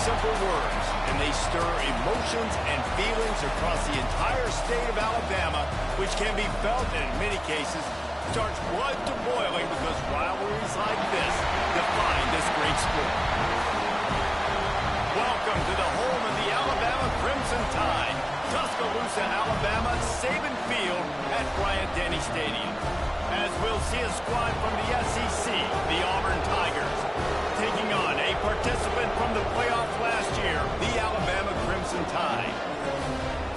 simple words, and they stir emotions and feelings across the entire state of Alabama, which can be felt and in many cases starts blood to boiling because rivalries like this define this great sport. Welcome to the home of the Alabama Crimson Tide, Tuscaloosa, Alabama, Saban Field at Bryant-Denny Stadium. As we'll see a squad from the SEC, the Auburn Tigers, taking on a participant from the playoff last year, the Alabama Crimson Tide.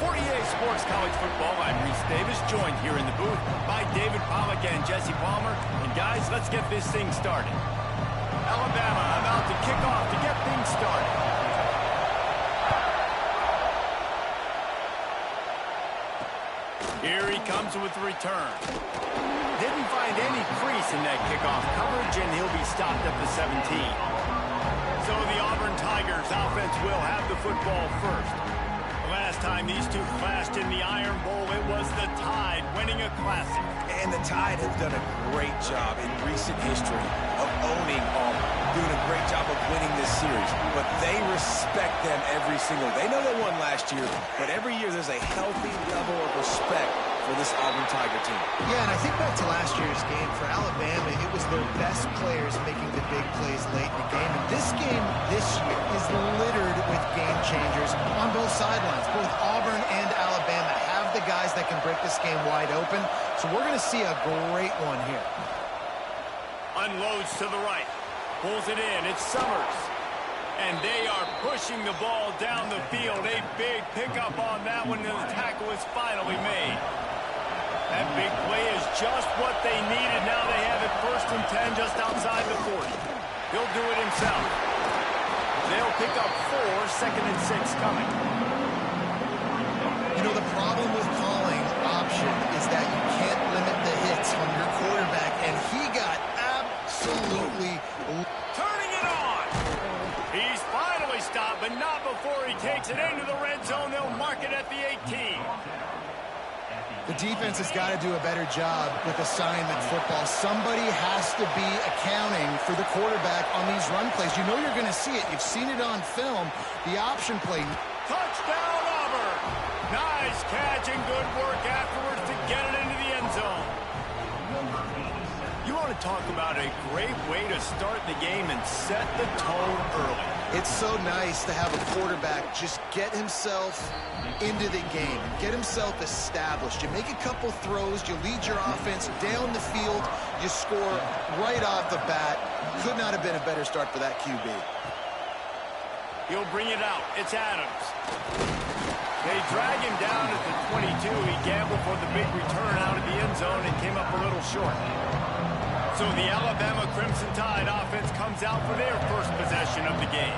For EA Sports College Football, I'm Reese Davis, joined here in the booth by David Pollack and Jesse Palmer. And guys, let's get this thing started. Alabama about to kick off to get things started. Here he comes with the return. Didn't find any crease in that kickoff coverage, and he'll be stopped at the 17. So the Auburn Tigers offense will have the football first. Last time these two clashed in the Iron Bowl, it was the Tide winning a classic. And the Tide have done a great job in recent history of owning Auburn, doing a great job of winning this series. But they respect them every single. They know they won last year, but every year there's a healthy level of respect for this Auburn Tiger team. Yeah, and I think back to last year's game. For Alabama, it was their best players making the big plays late in the game. And this game this year is littered with game changers on both sidelines. Both Auburn and Alabama have the guys that can break this game wide open. So we're going to see a great one here. Unloads to the right. Pulls it in. It's Summers. And they are pushing the ball down the field. A big pickup on that one, and the tackle is finally made. That big play is just what they needed. Now they have it 1st and 10 just outside the 40. He'll do it himself. They'll pick up 4, 2nd and 6 coming. You know, the problem with calling option is that you can't limit the hits on your quarterback, and he got absolutely turning it on. He's finally stopped, but not before he takes it into the red zone. They'll mark it at the 18. The defense has got to do a better job with assignment football. Somebody has to be accounting for the quarterback on these run plays. You know you're going to see it. You've seen it on film. The option play. Touchdown, Auburn. Nice catch and good work afterwards to get it into the end zone. You want to talk about a great way to start the game and set the tone early. It's so nice to have a quarterback just get himself into the game, get himself established. You make a couple throws, you lead your offense down the field, you score right off the bat. Could not have been a better start for that QB. He'll bring it out. It's Adams. They drag him down at the 22. He gambled for the big return out of the end zone and came up a little short. So the Alabama Crimson Tide offense comes out for their first possession of the game.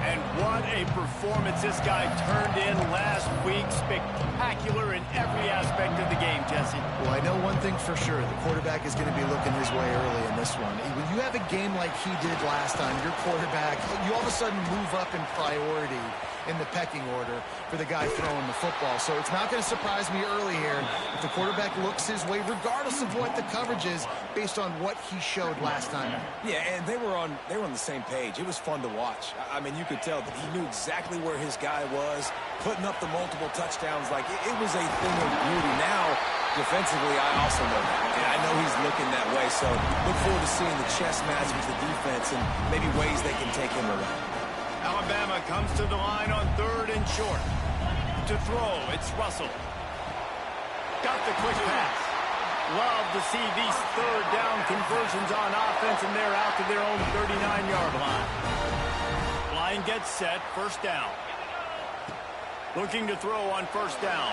And what a performance this guy turned in last week. Spectacular in every aspect of the game, Jesse. Well, I know one thing for sure. The quarterback is going to be looking his way early in this one. When you have a game like he did last time, your quarterback, you all of a sudden move up in priority in the pecking order for the guy throwing the football. So it's not going to surprise me early here if the quarterback looks his way, regardless of what the coverage is, based on what he showed last time. Yeah, and they were on the same page. It was fun to watch. I mean, you could tell that he knew exactly where his guy was, putting up the multiple touchdowns. Like, it was a thing of beauty. Now, defensively, I also know that. And I know he's looking that way. So look forward to seeing the chess match with the defense and maybe ways they can take him around. Alabama comes to the line on 3rd and short. To throw, it's Russell. Got the quick pass. Love to see these 3rd down conversions on offense, and they're out to their own 39-yard line. Line gets set, 1st down. Looking to throw on 1st down.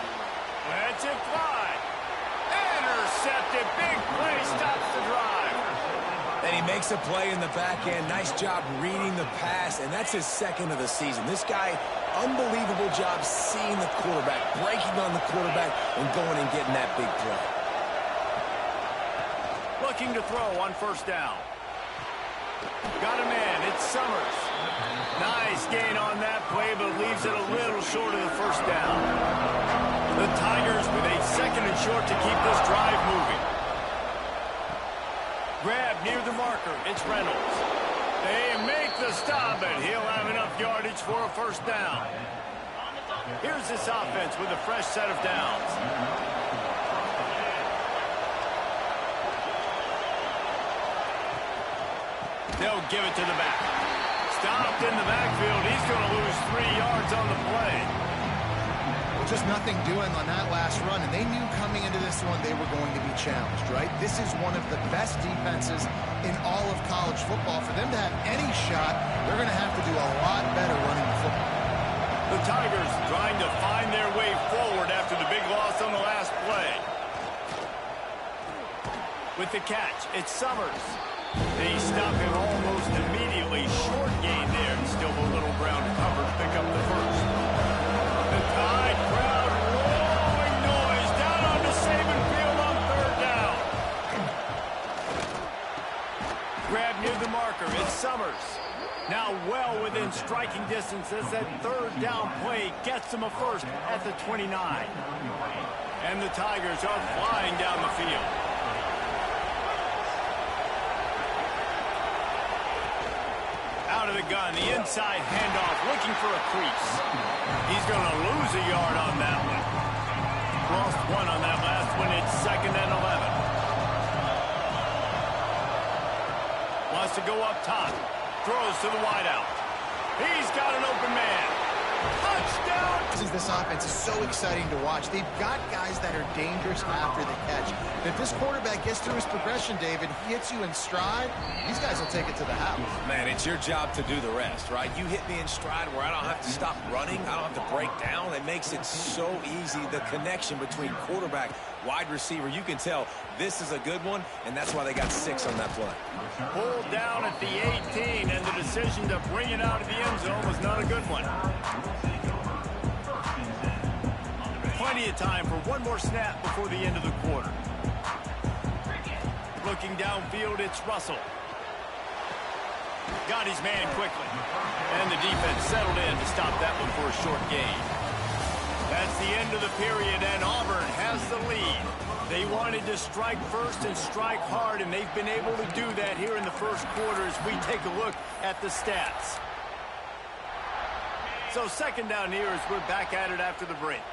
Let's it fly. Intercepted. Big play stops the drive. And he makes a play in the back end. Nice job reading the pass, and that's his 2nd of the season. This guy, unbelievable job seeing the quarterback, breaking on the quarterback, and going and getting that big play. Looking to throw on 1st down. Got him in. It's Summers. Nice gain on that play, but leaves it a little short of the 1st down. The Tigers with a 2nd and short to keep this drive moving. Grab near the marker. It's Reynolds. They make the stop, and he'll have enough yardage for a first down. Here's this offense with a fresh set of downs. They'll give it to the back. Stopped in the backfield. He's going to lose 3 yards on the play. Well, just nothing doing on that last run, and they knew coming into this one they were going to be challenged, right? This is one of the best defenses in all of college football. For them to have any shot, they're going to have to do a lot better running the football. The Tigers trying to find their way forward after the big loss on the last play. With the catch, it's Summers. They stop him almost immediately. Short gain there, and still a little ground covered. Pick up the first. The Tide crowd rolling noise down onto Saban Field on third down. Grab near the marker. It's Summers. Now well within striking distance as that third down play gets them a first at the 29. And the Tigers are flying down the field. Out of the gun, the inside handoff, looking for a crease. He's going to lose a yard on that one. Lost 1 on that last one. It's 2nd and 11. Wants to go up top. Throws to the wideout. He's got an open man. Touchdown! This offense is so exciting to watch. They've got guys that are dangerous after the catch. If this quarterback gets through his progression, David, he hits you in stride, these guys will take it to the house. Man, it's your job to do the rest, right? You hit me in stride where I don't have to stop running. I don't have to break down. It makes it so easy. The connection between quarterback, wide receiver, you can tell this is a good one, and that's why they got 6 on that play. Pulled down at the 18, and the decision to bring it out of the end zone was not a good one. Plenty of time for one more snap before the end of the quarter. Looking downfield, it's Russell. Got his man quickly. And the defense settled in to stop that one for a short gain. That's the end of the period, and Auburn has the lead. They wanted to strike first and strike hard, and they've been able to do that here in the first quarter as we take a look at the stats. So 2nd down here as we're back at it after the break.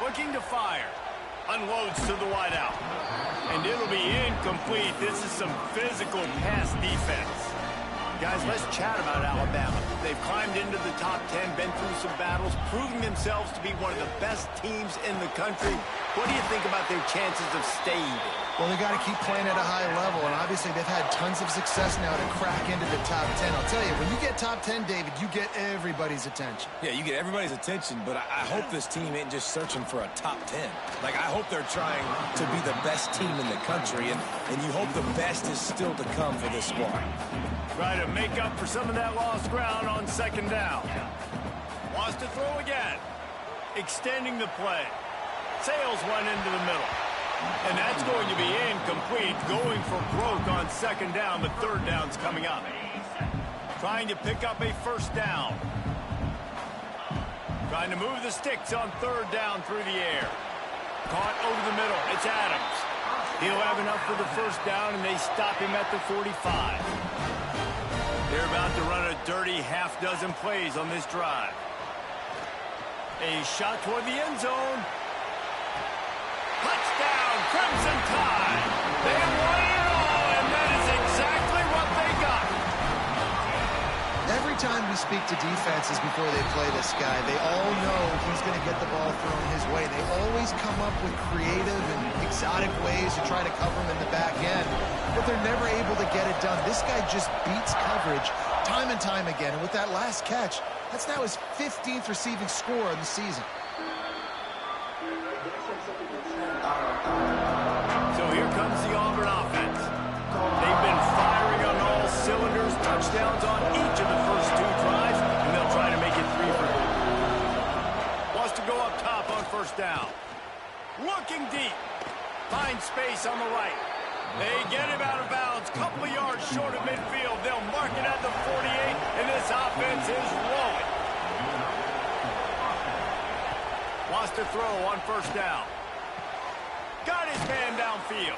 Looking to fire. Unloads to the wideout. And it'll be incomplete. This is some physical pass defense. Guys, let's chat about Alabama. They've climbed into the top 10, been through some battles, proving themselves to be one of the best teams in the country. What do you think about their chances of staying? Well, they got to keep playing at a high level, and obviously they've had tons of success now to crack into the top 10. I'll tell you, when you get top 10, David, you get everybody's attention. Yeah, you get everybody's attention, but I hope this team ain't just searching for a top 10. Like, I hope they're trying to be the best team in the country, and you hope the best is still to come for this squad. Try to make up for some of that lost ground on 2nd down. Wants to throw again. Extending the play. Sails one into the middle. And that's going to be incomplete. Going for broke on 2nd down, but 3rd down's coming up. Trying to pick up a first down. Trying to move the sticks on 3rd down through the air. Caught over the middle. It's Adams. He'll have enough for the first down, and they stop him at the 45. They're about to run a dirty half-dozen plays on this drive. A shot toward the end zone. Touchdown, Crimson Tide. They won it all, and that is exactly what they got. Every time we speak to defenses before they play this guy, they all know he's going to get the ball thrown his way. They always come up with creative and exotic ways to try to cover him in the back end, but they're never able to get it done. This guy just beats coverage time and time again, and with that last catch, that's now his 15th receiving score of the season. So here comes the Auburn offense. They've been firing on all cylinders, touchdowns on each of the first 2 drives, and they'll try to make it 3 for 3. Wants to go up top on 1st down. Looking deep. Finds space on the right. They get him out of bounds, couple of yards short of midfield. They'll mark it at the 48, and this offense is rolling. Wants to throw on 1st down. Got his man downfield.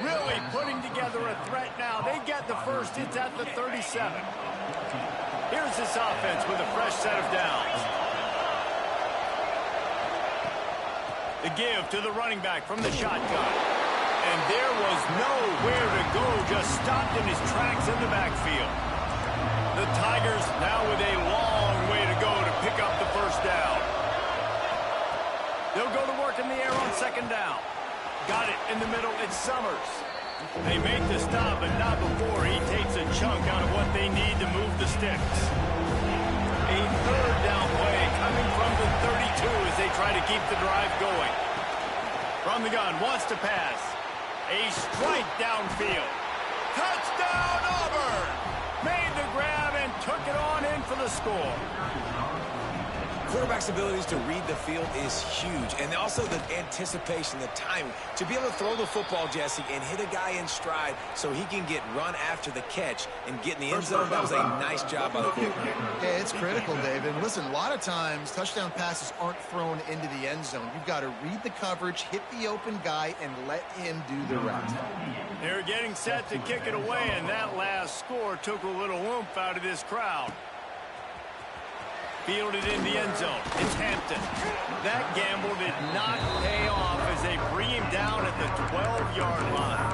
Really putting together a threat now. They get the first. It's at the 37. Here's this offense with a fresh set of downs. The give to the running back from the shotgun. And there was nowhere to go, just stopped in his tracks in the backfield. The Tigers now with a long way to go to pick up the first down. They'll go to work in the air on second down. Got it in the middle, it's Summers. They make the stop, but not before he takes a chunk out of what they need to move the sticks. A third down play coming from the 32 as they try to keep the drive going. From the gun, wants to pass. A strike downfield. Touchdown, Auburn! Made the grab and took it on in for the score. Quarterback's abilities to read the field is huge, and also the anticipation, the timing. To be able to throw the football, Jesse, and hit a guy in stride so he can get run after the catch and get in the end zone, that was a nice job by the quarterback. Yeah, it's critical, David. And listen, a lot of times, touchdown passes aren't thrown into the end zone. You've got to read the coverage, hit the open guy, and let him do the rest. They're getting set to kick it away, and that last score took a little oomph out of this crowd. Fielded in the end zone. It's Hampton. That gamble did not pay off as they bring him down at the 12-yard line.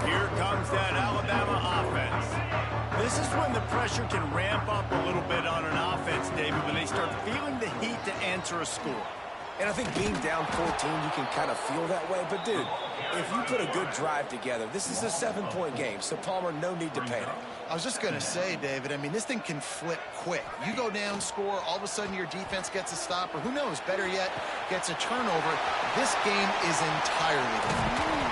Here comes that Alabama offense. This is when the pressure can ramp up a little bit on an offense, David, when they start feeling the heat to answer a score. And I think being down 14, you can kind of feel that way. But, dude, if you put a good drive together, this is a 7-point game, so, Palmer, no need to panic. I was just going to say, David, I mean, this thing can flip quick. You go down, score, all of a sudden your defense gets a stop, or who knows, better yet, gets a turnover. This game is entirely different.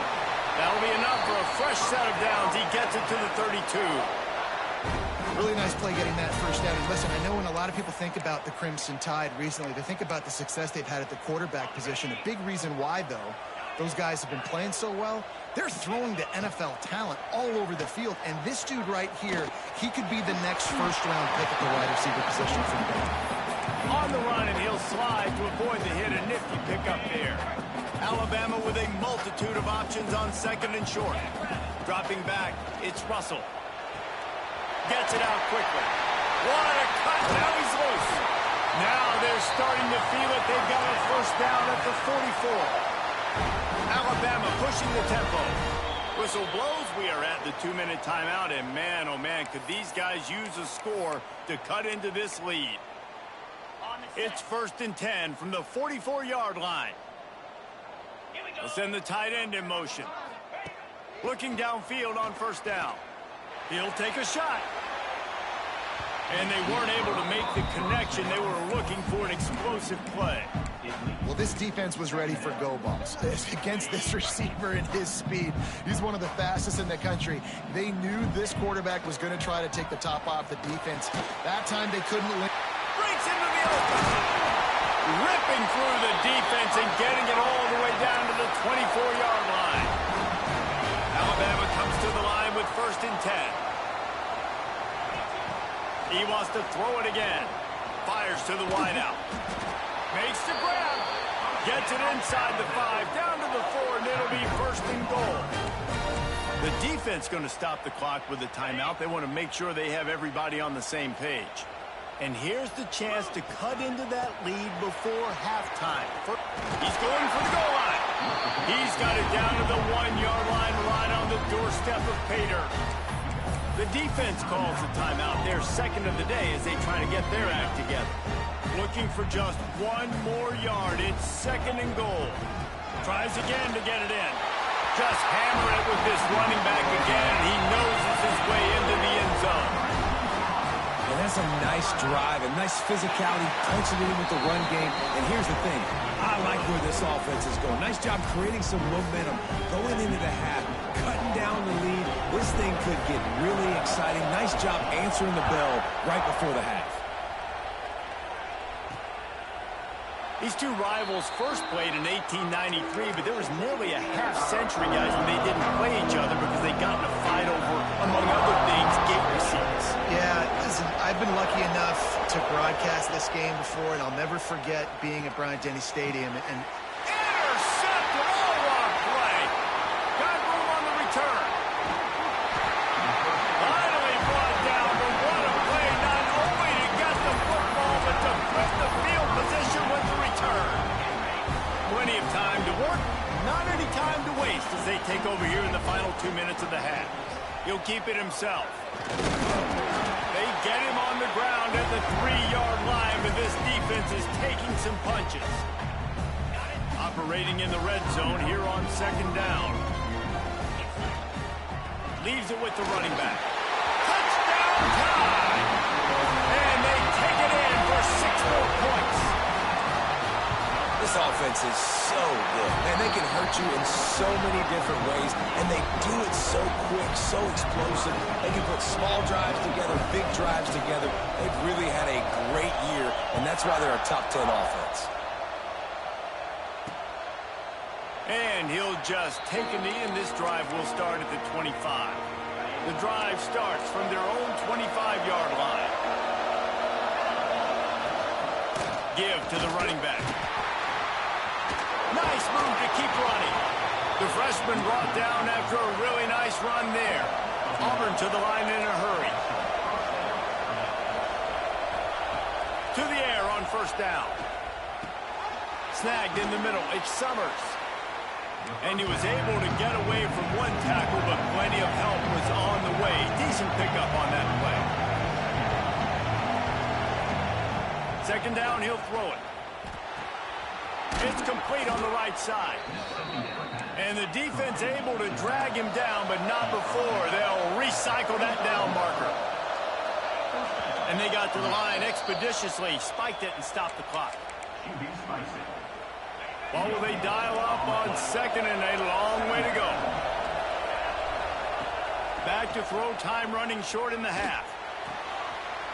That'll be enough for a fresh set of downs. He gets it to the 32. Really nice play getting that first down. And listen, I know when a lot of people think about the Crimson Tide recently, they think about the success they've had at the quarterback position. A big reason why, though, those guys have been playing so well, they're throwing to NFL talent all over the field. And this dude right here, he could be the next first-round pick at the wide receiver position for them. On the run, and he'll slide to avoid the hit. A nifty pickup there. Alabama with a multitude of options on second and short. Dropping back, it's Russell. Gets it out quickly. What a cut. Now he's loose. Now they're starting to feel it. They've got a first down at the 44. Alabama pushing the tempo. Whistle blows. We are at the 2-minute timeout. And man, oh man, could these guys use a score to cut into this lead. It's 1st and 10 from the 44-yard line. We'll send the tight end in motion. Looking downfield on first down. He'll take a shot. And they weren't able to make the connection. They were looking for an explosive play. Well, this defense was ready for go balls against this receiver and his speed. He's one of the fastest in the country. They knew this quarterback was going to try to take the top off the defense. That time they couldn't win. Breaks into the open. Ripping through the defense and getting it all the way down to the 24-yard line. Alabama comes to the line with 1st and 10. He wants to throw it again. Fires to the wideout. Makes the grab. Gets it inside the 5, down to the 4, and it'll be 1st and goal. The defense going to stop the clock with a timeout. They want to make sure they have everybody on the same page. And here's the chance to cut into that lead before halftime. He's going for the goal line. He's got it down to the 1-yard line, right on the doorstep of Pater. The defense calls the timeout, their second of the day, as they try to get their act together. Looking for just 1 more yard. It's 2nd and goal. Tries again to get it in. Just hammer it with this running back again. He noses his way into the end zone. And that's a nice drive, a nice physicality, punching it in with the run game. And here's the thing. I like where this offense is going. Nice job creating some momentum going into the half, cutting down the lead. This thing could get really exciting. Nice job answering the bell right before the half. These two rivals first played in 1893, but there was nearly a half-century, guys, when they didn't play each other because they got in a fight over, among other things, gate receipts. Yeah, listen, I've been lucky enough to broadcast this game before, and I'll never forget being at Bryant-Denny Stadium. And intercepted! Oh, what a play! Got room 2 minutes of the half. He'll keep it himself. They get him on the ground at the 3-yard line, but this defense is taking some punches. Operating in the red zone here on 2nd down. Leaves it with the running back. Touchdown time! And they take it in for 6 more points. This offense is so good. Man, they can hurt you in so many different ways, and they do it so quick, so explosive. They can put small drives together, big drives together. They've really had a great year, and that's why they're a top 10 offense. And he'll just take a knee, and this drive will start at the 25. The drive starts from their own 25-yard line. Give to the running back. Nice move to keep running. The freshman brought down after a really nice run there. Auburn to the line in a hurry. To the air on 1st down. Snagged in the middle. It's Summers. And he was able to get away from one tackle, but plenty of help was on the way. Decent pickup on that play. 2nd down, he'll throw it. It's complete on the right side. And the defense able to drag him down, but not before. They'll recycle that down marker. And they got to the line expeditiously, spiked it, and stopped the clock. What will they dial up on 2nd and a long way to go? Back to throw, time running short in the half.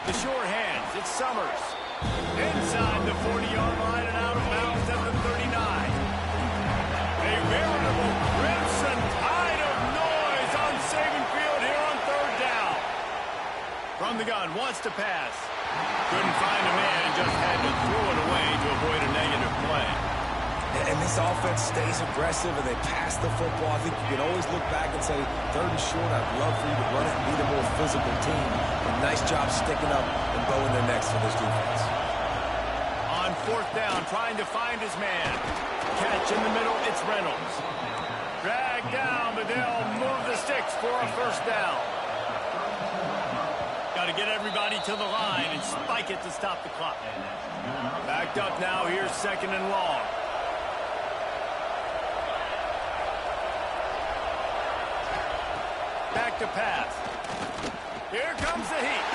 The short hands, it's Summers. Inside the 40-yard line and out of bounds at the 39. A veritable crimson tide of noise on Saban Field here on 3rd down. From the gun, wants to pass. Couldn't find a man and just had to throw it away to avoid a negative play. And this offense stays aggressive, and they pass the football. I think you can always look back and say, 3rd and short, I'd love for you to run it and be the more physical team. But nice job sticking up and bowing their necks for this defense. On 4th down, trying to find his man. Catch in the middle, it's Reynolds. Drag down, but they'll move the sticks for a 1st down. Got to get everybody to the line and spike it to stop the clock. Backed up now, here's 2nd and long. Back to pass. Here comes the heat.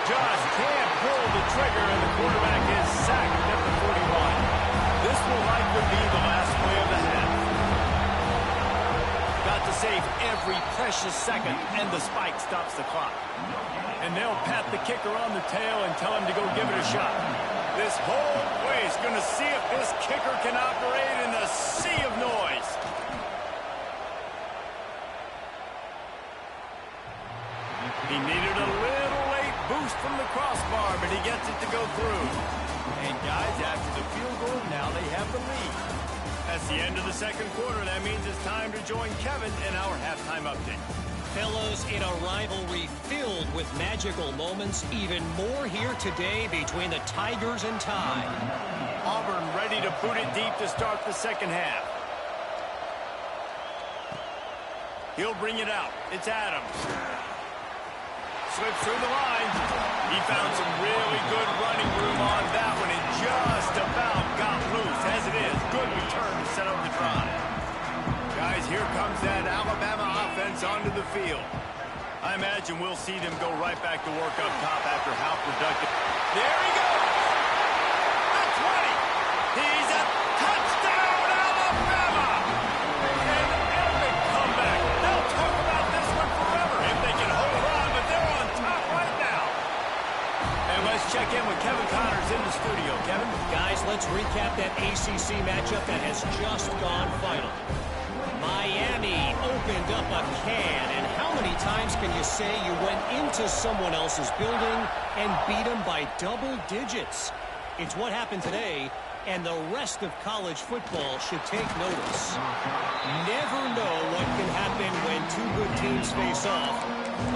Just can't pull the trigger, and the quarterback is sacked at the 41. This will likely be the last play of the half. Got to save every precious second, and the spike stops the clock. And they'll pat the kicker on the tail and tell him to go give it a shot. This whole place going to see if this kicker can operate in the sea of noise. He needed a little late boost from the crossbar, but he gets it to go through. And guys, after the field goal, now they have the lead. That's the end of the 2nd quarter. That means it's time to join Kevin in our halftime update. Fellows, in a rivalry filled with magical moments, even more here today between the Tigers and Tide. Auburn ready to boot it deep to start the 2nd half. He'll bring it out. It's Adams. Slips through the line. He found some really good running room on that one and just about got loose. As it is, good return to set up the drive. Guys, here comes that Alabama offense onto the field. I imagine we'll see them go right back to work up top after how productive. There he goes! At 20. He's a touchdown, Alabama! An epic comeback. They'll talk about this one forever if they can hold on, but they're on top right now. And let's check in with Kevin Connors in the studio. Kevin? Guys, let's recap that ACC matchup that has just gone final. Miami opened up a can, and how many times can you say you went into someone else's building and beat them by double digits? It's what happened today, and the rest of college football should take notice. Never know what can happen when two good teams face off,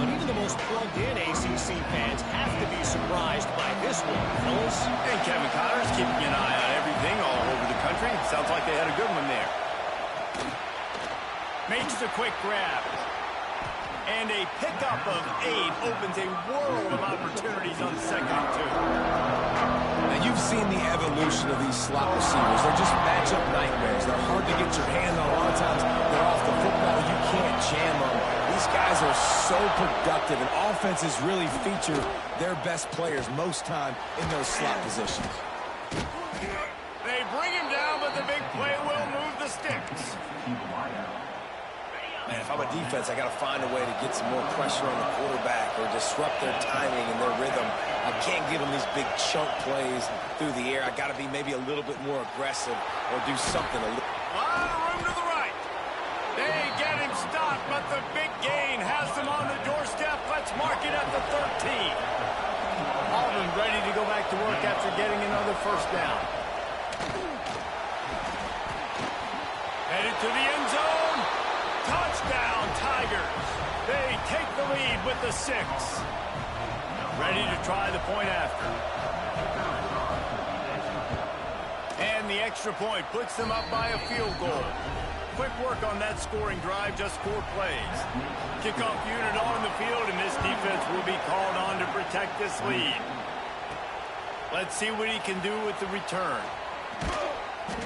but even the most plugged-in ACC fans have to be surprised by this one, fellas. And Kevin Connors keeping an eye on everything all over the country. Sounds like they had a good one there. Makes the quick grab. And a pickup of 8 opens a world of opportunities on 2nd and 2. Now, you've seen the evolution of these slot receivers. They're just matchup nightmares. They're hard to get your hand on. A lot of times, they're off the football. You can't jam them. These guys are so productive, and offenses really feature their best players most time in those slot positions. They bring him down, but the big play will move the sticks. Man, if I'm a defense, I got to find a way to get some more pressure on the quarterback or disrupt their timing and their rhythm. I can't give them these big chunk plays through the air. I got to be maybe a little bit more aggressive or do something a little. A lot of room to the right. They get him stopped, but the big gain has them on the doorstep. Let's mark it at the 13. Auburn ready to go back to work after getting another first down. Headed to the end zone. Touchdown, Tigers. They take the lead with the 6. Ready to try the point after. And the extra point puts them up by a field goal. Quick work on that scoring drive, just 4 plays. Kickoff unit on the field, and this defense will be called on to protect this lead. Let's see what he can do with the return.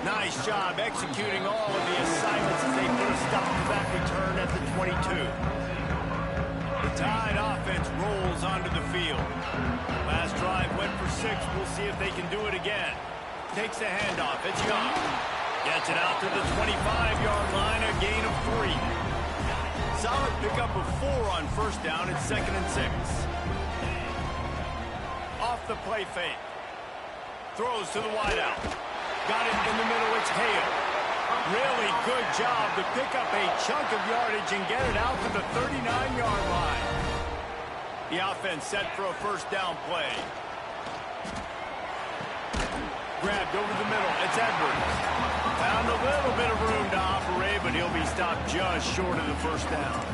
Nice job executing all of the assignments as they put a stop to that return at the 22. The Tide offense rolls onto the field. Last drive went for 6. We'll see if they can do it again. Takes the handoff. It's Young. Gets it out to the 25-yard line, a gain of 3. Solid pickup of 4 on first down. It's 2nd and 6. Off the play fake. Throws to the wideout. Got it in the middle, it's Hale. Really good job to pick up a chunk of yardage and get it out to the 39-yard line. The offense set for a first down play. Grabbed over the middle, it's Edwards. Found a little bit of room to operate, but he'll be stopped just short of the first down.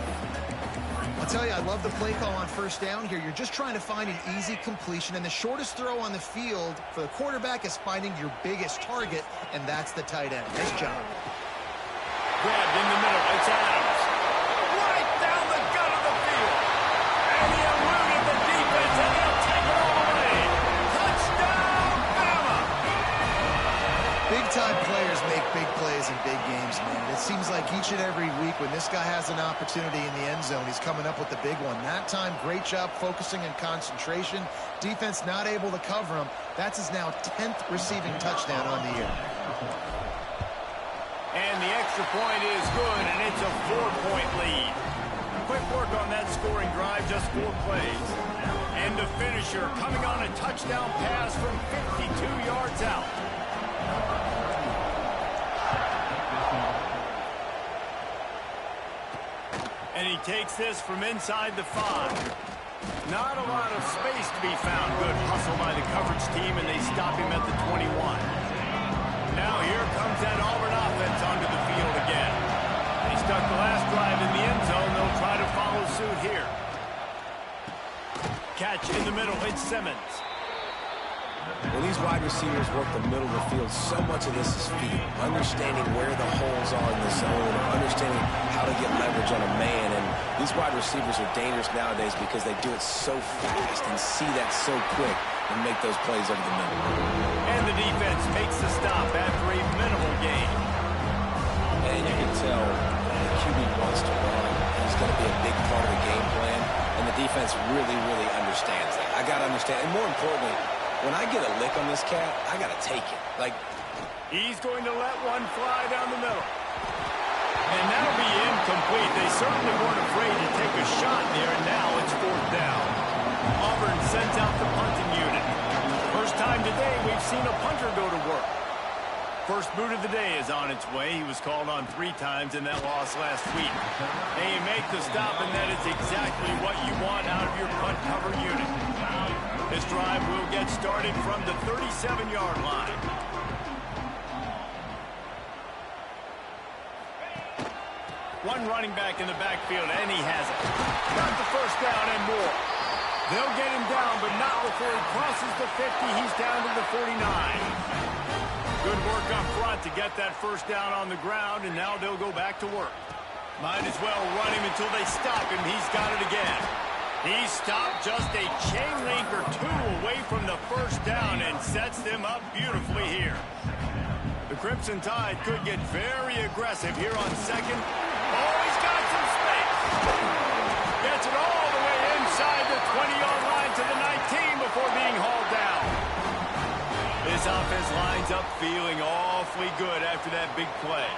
I'll tell you, I love the play call on first down here. You're just trying to find an easy completion, and the shortest throw on the field for the quarterback is finding your biggest target, and that's the tight end. Nice job. Grabbed in the middle, it's Adams. Right down the gut of the field. And he eluded the defense, and he'll take it all away. Touchdown, Bama! Big-time players make big plays in big games, man. It seems like each and every week when this guy has an opportunity in the end zone, he's coming up with the big one. That time, great job focusing and concentration. Defense not able to cover him. That's his now 10th receiving touchdown on the year. And the extra point is good, and it's a 4-point lead. Quick work on that scoring drive, just 4 plays. And the finisher coming on a touchdown pass from 52 yards out. And he takes this from inside the 5. Not a lot of space to be found. Good hustle by the coverage team, and they stop him at the 21. Now here comes that Auburn offense onto the field again. They stuck the last drive in the end zone. They'll try to follow suit here. Catch in the middle. It's Simmons. When these wide receivers work the middle of the field, so much of this is feel. Understanding where the holes are in the zone, understanding how to get leverage on a man. And these wide receivers are dangerous nowadays because they do it so fast and see that so quick and make those plays over the middle. And the defense makes the stop after a minimal gain. And you can tell the QB wants to run. He's going to be a big part of the game plan. And the defense really, really understands that. I got to understand. And more importantly, when I get a lick on this cat, I got to take it. Like, he's going to let one fly down the middle. And that'll be incomplete. They certainly weren't afraid to take a shot there, and now it's 4th down. Auburn sends out the punting unit. First time today we've seen a punter go to work. First boot of the day is on its way. He was called on 3 times in that loss last week. They make the stop, and that is exactly what you want out of your punt cover unit. This drive will get started from the 37-yard line. One running back in the backfield, and he has it. Got the first down and more. They'll get him down, but not before he crosses the 50. He's down to the 49. Good work up front to get that first down on the ground, and now they'll go back to work. Might as well run him until they stop him. He's got it again. He stopped just a chain link or two away from the first down and sets them up beautifully here. The Crimson Tide could get very aggressive here on second. Oh, he's got some space. Gets it all the way inside the 20-yard line to the 19 before being hauled down. This offense lines up feeling awfully good after that big play.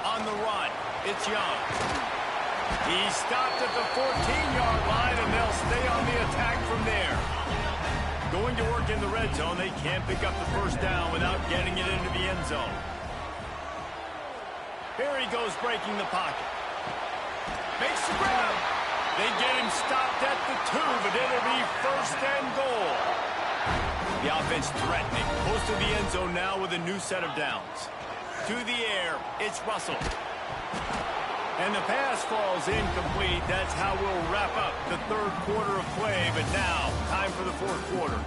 On the run, it's Young. He stopped at the 14-yard line, and they'll stay on the attack from there. Going to work in the red zone, they can't pick up the first down without getting it into the end zone. Here he goes breaking the pocket. Makes the grab. They get him stopped at the 2, but it'll be first and goal. The offense threatening. Close to the end zone now with a new set of downs. To the air, it's Russell. And the pass falls incomplete. That's how we'll wrap up the third quarter of play. But now, time for the fourth quarter.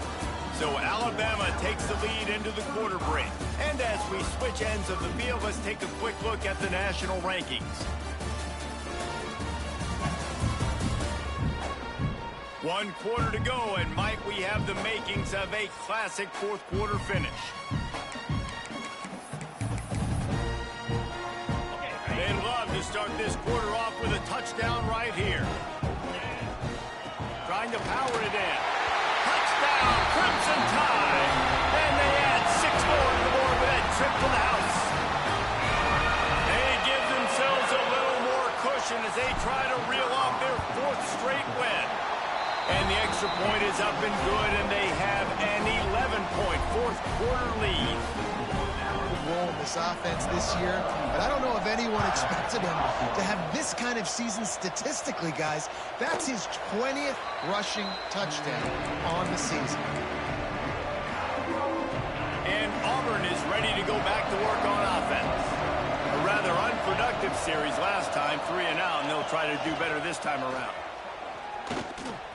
So Alabama takes the lead into the quarter break. And as we switch ends of the field, let's take a quick look at the national rankings. 1 quarter to go, and Mike, we have the makings of a classic fourth quarter finish. They'd love to start this quarter off with a touchdown right here. Trying to power it in. Touchdown, Crimson Tide! And they add 6 more to the board with that trip to the house. They give themselves a little more cushion as they try to reel off their 4th straight win. And the extra point is up and good, and they have an 11-point fourth quarter lead. Role in this offense this year, but I don't know if anyone expected him to have this kind of season statistically, guys. That's his 20th rushing touchdown on the season. And Auburn is ready to go back to work on offense. A rather unproductive series last time, 3 and out, and they'll try to do better this time around.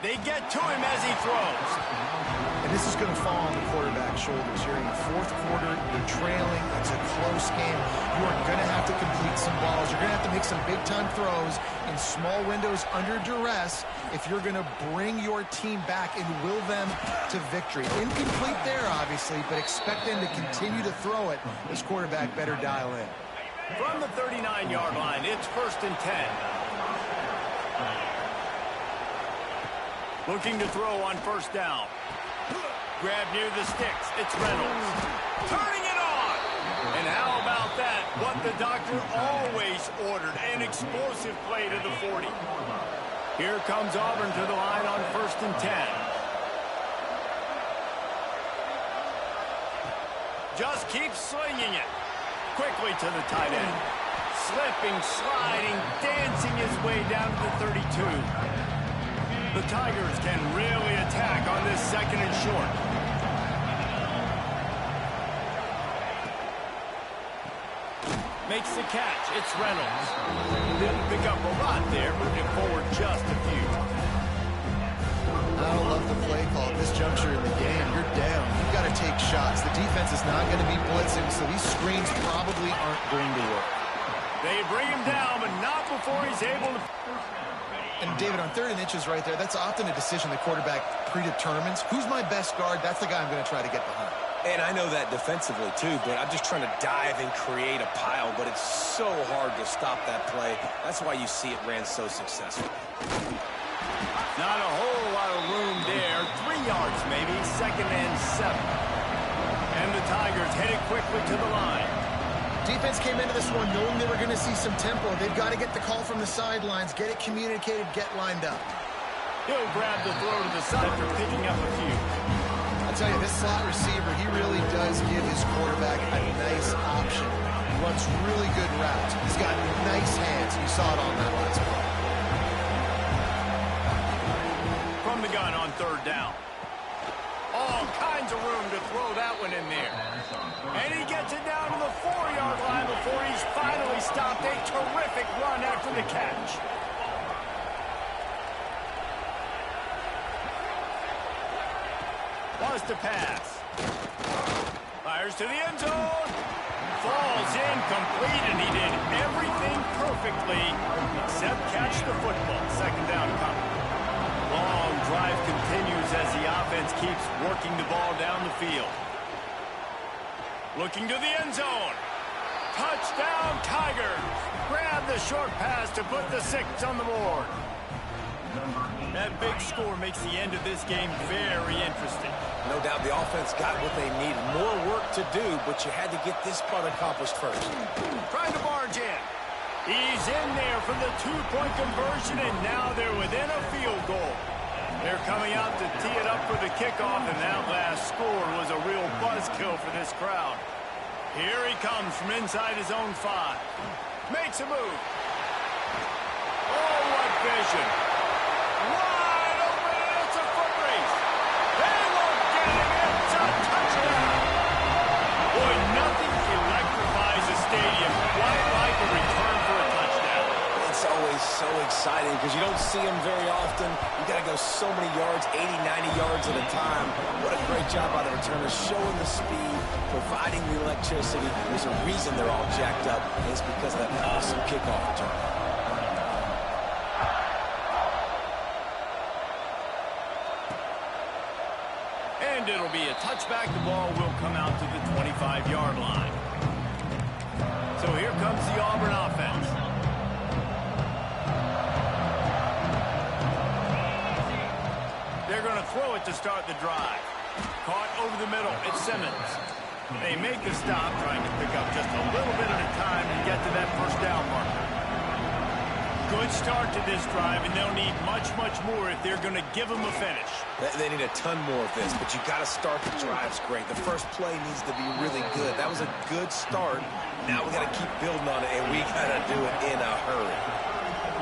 They get to him as he throws. And this is going to fall on the quarterback's shoulders here in the fourth quarter. You're trailing. It's a close game. You are going to have to complete some balls. You're going to have to make some big-time throws in small windows under duress if you're going to bring your team back and will them to victory. Incomplete there, obviously, but expect them to continue to throw it. This quarterback better dial in. From the 39-yard line, it's 1st and 10. Looking to throw on first down. Grab near the sticks. It's Reynolds. Turning it on. And how about that? What the doctor always ordered. An explosive play to the 40. Here comes Auburn to the line on 1st and 10. Just keeps slinging it. Quickly to the tight end. Slipping, sliding, dancing his way down to the 32. The Tigers can really attack on this 2nd and short. Makes the catch. It's Reynolds. Didn't pick up a lot there, moving forward just a few. I don't love the play call at this juncture in the game. You're down. You've got to take shots. The defense is not going to be blitzing, so these screens probably aren't going to work. They bring him down, but not before he's able to... And, David, on 3rd and inches right there, that's often a decision the quarterback predetermines. Who's my best guard? That's the guy I'm going to try to get behind. And I know that defensively, too, but I'm just trying to dive and create a pile, but it's so hard to stop that play. That's why you see it ran so successful. Not a whole lot of room there. 3 yards, maybe. 2nd and 7. And the Tigers headed quickly to the line. Defense came into this one knowing they were going to see some tempo. They've got to get the call from the sidelines, get it communicated, get lined up. He'll grab the throw to the side after picking up a few. I'll tell you, this slot receiver, he really does give his quarterback a nice option. He runs really good routes. He's got nice hands. You saw it on that last play. From the gun on 3rd down. All kinds of room to throw that one in there. And he gets it down to the 4-yard line before he's finally stopped. A terrific run after the catch. Wants to pass. Fires to the end zone. falls incomplete, and he did everything perfectly except catch the football. Second down coming. Long drive continues as the offense keeps working the ball down the field. Looking to the end zone. Touchdown, Tigers. Grab the short pass to put the 6 on the board. That big score makes the end of this game very interesting. No doubt the offense got what they need. More work to do, but you had to get this part accomplished first. Trying to barge in. He's in there for the 2-point conversion, and now they're within a field goal. They're coming out to tee it up for the kickoff, and that last score was a real buzzkill for this crowd. Here he comes from inside his own 5. Makes a move. Oh, what vision. Wide open, and it's a foot race. They won't get him. It's a touchdown. Boy, nothing electrifies a stadium quite like a return for a touchdown. It's always so exciting because you don't see them very often. You got to go so many yards, 80, 90 yards at a time. What a great job by the returners, showing the speed, providing the electricity. There's a reason they're all jacked up, and it's because of that awesome kickoff return. And it'll be a touchback. The ball will come out to the 25-yard line. So here comes the Auburn offense. They're going to throw it to start the drive. Caught over the middle. It's Simmons. They make the stop, trying to pick up just a little bit at a time to get to that first down marker. Good start to this drive, and they'll need much, much more if they're going to give them a finish. They need a ton more of this, but you got to start the drives great. The first play needs to be really good. That was a good start. Now we got to keep building on it, and we got to do it in a hurry.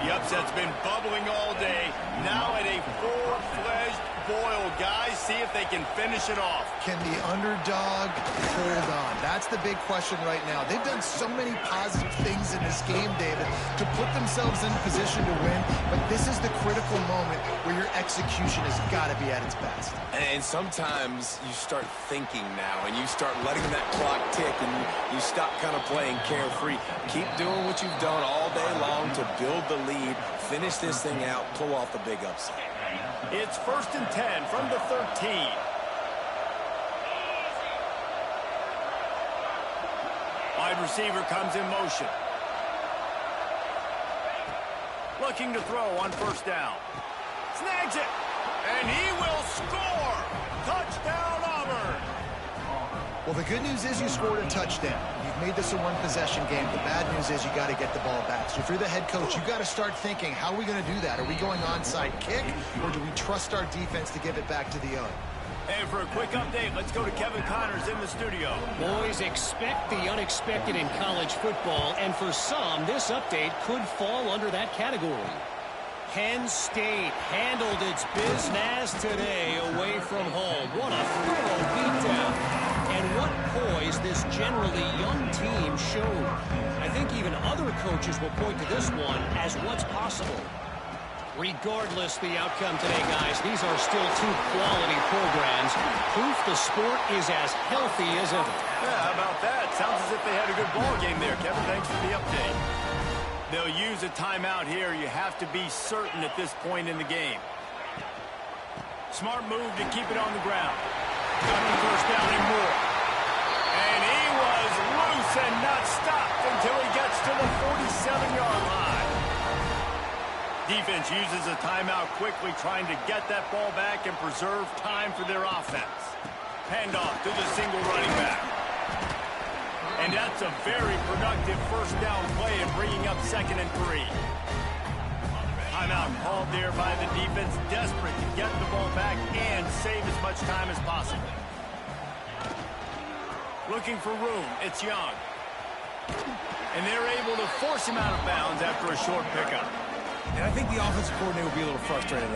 The upset's been bubbling all day. Now at a full-fledged boil, guys. See if they can finish it off. Can the underdog hold on? That's the big question right now. They've done so many positive things in this game, David, to put themselves in position to win, but this is the critical moment where your execution has got to be at its best. And sometimes you start thinking now, and you start letting that clock tick, and you stop kind of playing carefree. Keep doing what you've done all day long to build the lead, finish this thing out, pull off the big upset. It's 1st and 10 from the 13. Wide receiver comes in motion. Looking to throw on 1st down. Snags it. And he will score. Touchdown, Auburn. Well, the good news is you scored a touchdown. You've made this a one-possession game. The bad news is you got to get the ball back. So if you're the head coach, you got to start thinking, how are we going to do that? Are we going onside kick, or do we trust our defense to give it back to the other? And for a quick update, let's go to Kevin Connors in the studio. Boys, expect the unexpected in college football, and for some, this update could fall under that category. Penn State handled its business today away from home. What a thorough beatdown. And what poise this generally young team showed. I think even other coaches will point to this one as what's possible. Regardless the outcome today, guys, these are still 2 quality programs. Proof the sport is as healthy as ever. Yeah, how about that? Sounds as if they had a good ball game there, Kevin. Thanks for the update. They'll use a timeout here. You have to be certain at this point in the game. Smart move to keep it on the ground. Got the first down and more. And he was loose and not stopped until he gets to the 47-yard line. Defense uses a timeout quickly, trying to get that ball back and preserve time for their offense. Handoff to the single running back. And that's a very productive first down play and bringing up 2nd and 3. Timeout called there by the defense, desperate to get the ball back and save as much time as possible. Looking for room, it's Young. And they're able to force him out of bounds after a short pickup. And I think the offensive coordinator will be a little frustrated.